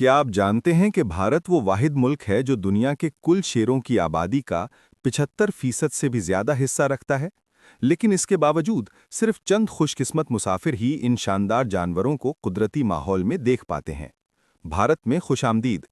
क्या आप जानते हैं कि भारत वो वाहिद मुल्क है जो दुनिया के कुल शेरों की आबादी का 75% से भी ज्यादा हिस्सा रखता है? लेकिन इसके बावजूद सिर्फ चंद खुशकिस्मत मुसाफिर ही इन शानदार जानवरों को कुदरती माहौल में देख पाते हैं। भारत में खुशामदीद,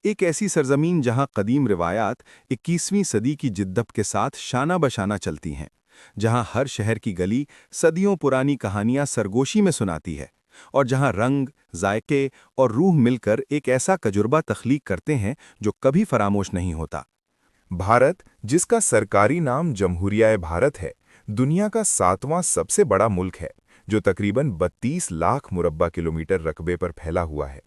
एक ऐसी सरजमीन जहां कदीम रिवायात 21वीं सदी की जिद्दत के साथ शाना बशाना चलती हैं, जहां हर शहर की गली सदियों पुरानी कहानियां सरगोशी में सुनाती है, और जहां रंग, जायके और रूह मिलकर एक ऐसा तजुर्बा तख्लीक करते हैं जो कभी फरामोश नहीं होता। भारत, जिसका सरकारी नाम जमहूरिया भारत है, दुनिया का 7वां सबसे बड़ा मुल्क है, जो तकरीबन 32 लाख मुरब्बा किलोमीटर रकबे पर फैला हुआ है।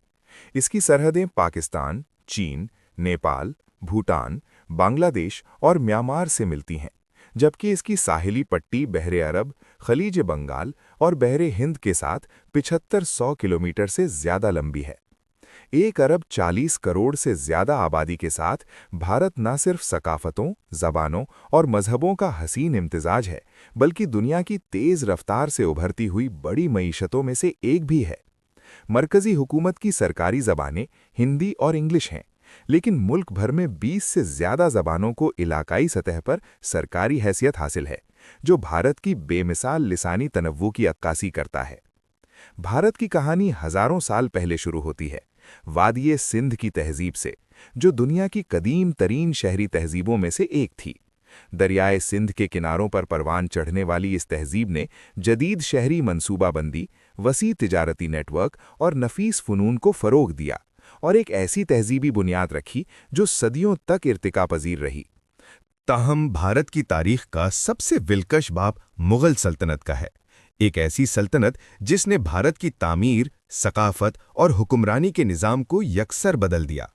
इसकी सरहदें पाकिस्तान, चीन, नेपाल, भूटान, बांग्लादेश और म्यांमार से मिलती हैं, जबकि इसकी साहिली पट्टी बहरे अरब, खलीज बंगाल और बहरे हिंद के साथ 7500 किलोमीटर से ज्यादा लंबी है। 1 अरब 40 करोड़ से ज्यादा आबादी के साथ भारत न सिर्फ सकाफतों, जबानों और मजहबों का हसीन इम्तिजाज है, बल्कि दुनिया की तेज रफ्तार से उभरती हुई बड़ी मईशतों में से एक भी है। मरकजी हुकूमत की सरकारी ज़बानें हिंदी और इंग्लिश हैं, लेकिन मुल्क भर में 20 से ज़्यादा ज़बानों को इलाकाई सतह पर सरकारी हैसियत हासिल है, जो भारत की बेमिसाल लिसानी तनव्वु की अक्कासी करता है। भारत की कहानी हज़ारों साल पहले शुरू होती है, वादिये सिंध की तहज़ीब से, जो दुनिया की कदीम तरीन शहरी तहज़ीबों में से एक थी। दरियाए सिंध के किनारों पर परवान चढ़ने वाली इस तहज़ीब ने जदीद शहरी मंसूबाबंदी, वसी तिजारती नेटवर्क और नफीस फ़नून को फ़रोग़ दिया, और एक ऐसी तहज़ीबी बुनियाद रखी जो सदियों तक इर्तिका पज़ीर रही। ताहम भारत की तारीख का सबसे दिलकश बाब मुग़ल सल्तनत का है, एक ऐसी सल्तनत जिसने भारत की तामीर, सकाफत और हुक्मरानी के निज़ाम को यकसर बदल दिया।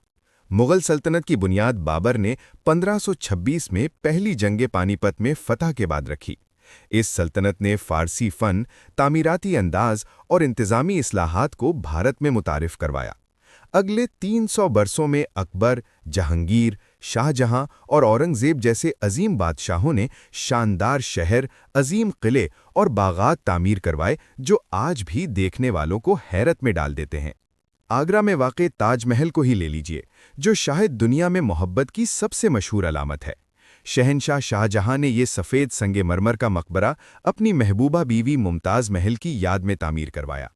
मुग़ल सल्तनत की बुनियाद बाबर ने 1526 में पहली जंगे पानीपत में फतह के बाद रखी। इस सल्तनत ने फ़ारसी फ़न, तामीराती अंदाज और इंतज़ामी इस्लाहात को भारत में मुतारिफ़ करवाया। अगले 300 बरसों में अकबर, जहांगीर, शाहजहां और औरंगज़ेब जैसे अजीम बादशाहों ने शानदार शहर, अजीम किले और बागात तामीर करवाए, जो आज भी देखने वालों को हैरत में डाल देते हैं। आगरा में वाक़े ताजमहल को ही ले लीजिए, जो शायद दुनिया में मोहब्बत की सबसे मशहूर अलामत है। शहंशाह शाहजहां ने ये सफ़ेद संगे मरमर का मकबरा अपनी महबूबा बीवी मुमताज़ महल की याद में तामीर करवाया।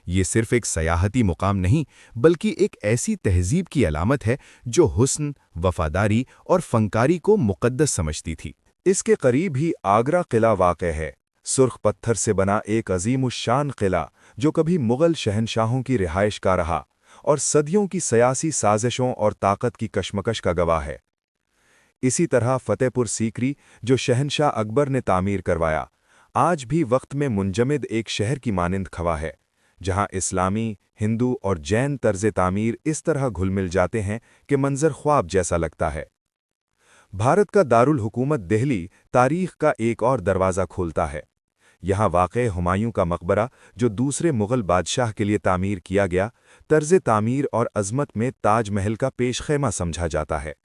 ये सिर्फ एक सयाहती मुकाम नहीं, बल्कि एक ऐसी तहज़ीब की अलामत है जो हुस्न, वफ़ादारी और फ़नकारी को मुक़द्दस समझती थी। इसके करीब ही आगरा किला वाक़ है, सुर्ख पत्थर से बना एक अज़ीमुश्शान किला जो कभी मुग़ल शहंशाहों की रिहाइश का रहा और सदियों की सियासी साजिशों और ताकत की कशमकश का गवाह है। इसी तरह फ़तेहपुर सीकरी, जो शहंशाह अकबर ने तामीर करवाया, आज भी वक्त में मुंजमद एक शहर की मानिंद खवा है, जहां इस्लामी, हिंदू और जैन तर्ज़ तामीर इस तरह घुल मिल जाते हैं कि मंजर ख्वाब जैसा लगता है। भारत का दारुल हुकूमत दिल्ली तारीख़ का एक और दरवाज़ा खोलता है। यहाँ वाक़े हुमायूं का मकबरा, जो दूसरे मुग़ल बादशाह के लिए तामीर किया गया, तर्ज़ तामीर और अज़मत में ताजमहल का पेशखेमा समझा जाता है।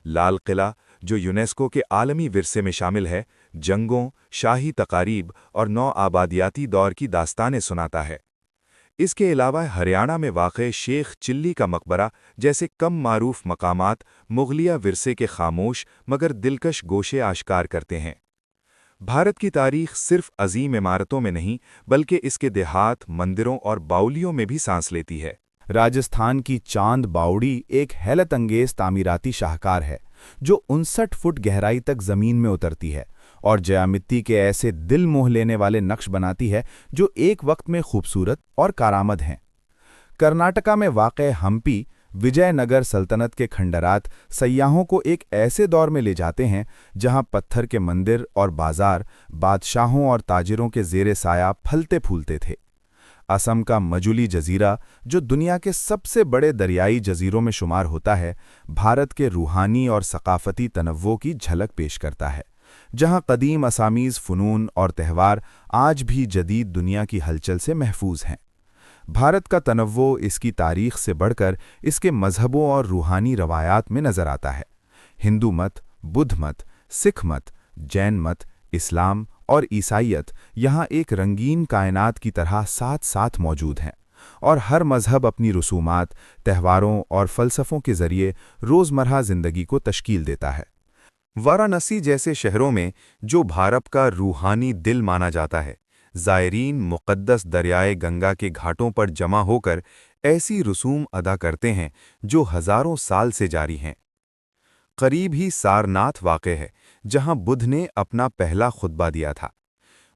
लाल किला, जो यूनेस्को के आलमी विरसे में शामिल है, जंगों, शाही तकारीब और नौ आबादियाती दौर की दास्तानें सुनाता है। इसके अलावा हरियाणा में वाक़े शेख चिल्ली का मकबरा जैसे कम मारूफ मकामात मुग़लिया विरसे के खामोश मगर दिलकश गोशे आश्कार करते हैं। भारत की तारीख़ सिर्फ अजीम इमारतों में नहीं, बल्कि इसके देहात, मंदिरों और बाउलियों में भी सांस लेती है। राजस्थान की चांद बावड़ी एक हैरत अंगेज तामीराती शाहकार है, जो 59 फुट गहराई तक ज़मीन में उतरती है और ज्यामिति के ऐसे दिल मोह लेने वाले नक्श बनाती है जो एक वक्त में खूबसूरत और कारामद हैं। कर्नाटका में वाक़ हम्पी, विजयनगर सल्तनत के खंडरात सयाहों को एक ऐसे दौर में ले जाते हैं जहां पत्थर के मंदिर और बाजार बादशाहों और ताजिरों के ज़ेरे साया फलते फूलते थे। असम का मजुली जज़ीरा, जो दुनिया के सबसे बड़े दरियाई जज़ीरों में शुमार होता है, भारत के रूहानी और सकाफ़ती तनव्वुर की झलक पेश करता है, जहां कदीम असामीज़ फ़नून और त्यौहार आज भी जदीद दुनिया की हलचल से महफूज हैं। भारत का तनव्वुर इसकी तारीख़ से बढ़कर इसके मज़हबों और रूहानी रवायात में नज़र आता है। हिंदू मत, बुद्ध मत, सिख मत, जैन मत, इस्लाम और ईसाईयत यहाँ एक रंगीन कायनात की तरह साथ साथ मौजूद हैं, और हर मजहब अपनी रसूमात, त्योहारों और फ़लसफ़ों के ज़रिए रोज़मर्रा ज़िंदगी को तश्कील देता है। वाराणसी जैसे शहरों में, जो भारत का रूहानी दिल माना जाता है, ज़ायरीन मुक़द्दस दरियाए गंगा के घाटों पर जमा होकर ऐसी रसूम अदा करते हैं जो हज़ारों साल से जारी हैं। करीब ही सारनाथ वाक़े है, जहां बुद्ध ने अपना पहला खुतबा दिया था।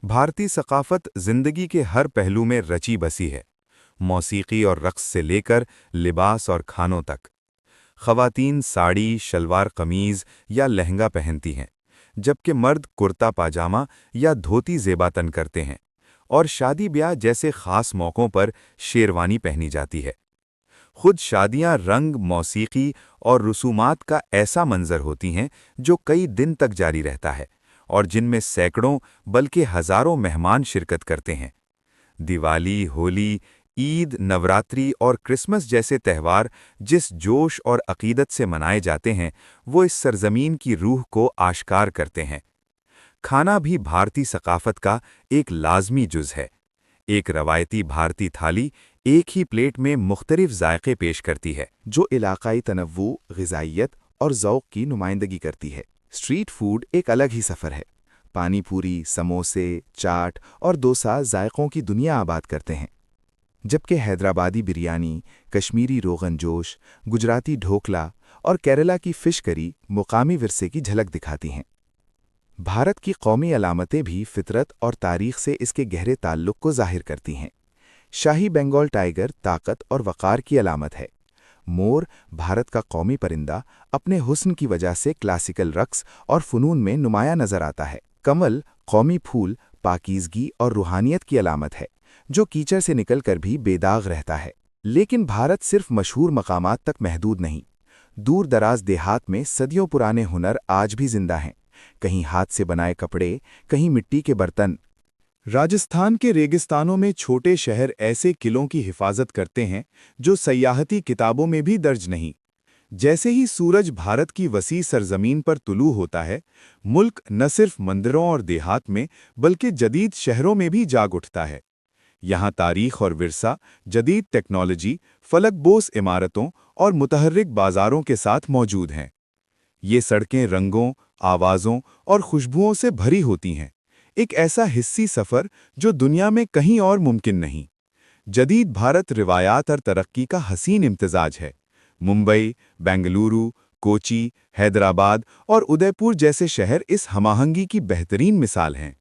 भारतीय सकाफ़त ज़िंदगी के हर पहलू में रची बसी है, मौसीकी और रक़्स से लेकर लिबास और खानों तक। ख़वातीन साड़ी, शलवार कमीज़ या लहंगा पहनती हैं, जबकि मर्द कुर्ता पाजामा या धोती ज़ेबातन करते हैं, और शादी ब्याह जैसे ख़ास मौक़ों पर शेरवानी पहनी जाती है। खुद शादियां रंग, मौसीकी और रसूमात का ऐसा मंजर होती हैं जो कई दिन तक जारी रहता है और जिनमें सैकड़ों बल्कि हज़ारों मेहमान शिरकत करते हैं। दिवाली, होली, ईद, नवरात्रि और क्रिसमस जैसे त्यौहार जिस जोश और अक़ीदत से मनाए जाते हैं, वो इस सरज़मीन की रूह को आश्कार करते हैं। खाना भी भारतीय सकाफ़त का एक लाज़मी जुज़ है। एक रवायती भारतीय थाली एक ही प्लेट में मुख्तलिफ जायके पेश करती है, जो इलाकाई तनव्वु, ग़िज़ाइयत और ज़ौक़ की नुमाइंदगी करती है। स्ट्रीट फूड एक अलग ही सफ़र है। पानी पूरी, समोसे, चाट और डोसा जायकों की दुनिया आबाद करते हैं, जबकि हैदराबादी बिरयानी, कश्मीरी रोगन जोश, गुजराती ढोकला और केरला की फ़िश करी मुकामी विरसे की झलक दिखाती हैं। भारत की कौमी अलामतें भी फ़ितरत और तारीख़ से इसके गहरे ताल्लुक़ को ज़ाहिर करती हैं। शाही बंगाल टाइगर ताकत और वक़ार की अलामत है। मोर, भारत का कौमी परिंदा, अपने हुस्न की वजह से क्लासिकल रक़्स और फ़नून में नुमाया नज़र आता है। कमल, कौमी फूल, पाकीज़गी और रूहानियत की अलामत है, जो कीचड़ से निकलकर भी बेदाग रहता है। लेकिन भारत सिर्फ मशहूर मकामात तक महदूद नहीं। दूर दराज देहात में सदियों पुराने हुनर आज भी जिंदा हैं। कहीं हाथ से बनाए कपड़े, कहीं मिट्टी के बर्तन। राजस्थान के रेगिस्तानों में छोटे शहर ऐसे किलों की हिफाजत करते हैं जो सयाहती किताबों में भी दर्ज नहीं। जैसे ही सूरज भारत की वसी सरजमीन पर तुलू होता है, मुल्क न सिर्फ मंदिरों और देहात में बल्कि जदीद शहरों में भी जाग उठता है। यहाँ तारीख और विरसा, जदीद टेक्नोलॉजी, फलकबोस इमारतों और मुतहर्रिक बाजारों के साथ मौजूद हैं। ये सड़कें रंगों, आवाज़ों और खुशबुओं से भरी होती हैं, एक ऐसा हिस्सी सफ़र जो दुनिया में कहीं और मुमकिन नहीं। जदीद भारत रिवायात और तरक्की का हसीन इम्तिजाज है। मुंबई, बेंगलुरु, कोची, हैदराबाद और उदयपुर जैसे शहर इस हमाहंगी की बेहतरीन मिसाल हैं।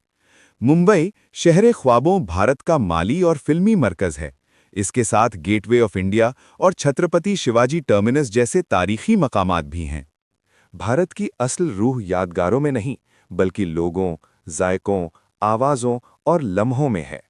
मुंबई शहर ख्वाबों भारत का माली और फिल्मी मरकज़ है। इसके साथ गेटवे ऑफ इंडिया और छत्रपति शिवाजी टर्मिनस जैसे तारीख़ी मकामात भी हैं। भारत की असल रूह यादगारों में नहीं, बल्कि लोगों, जायकों, आवाज़ों और लम्हों में है।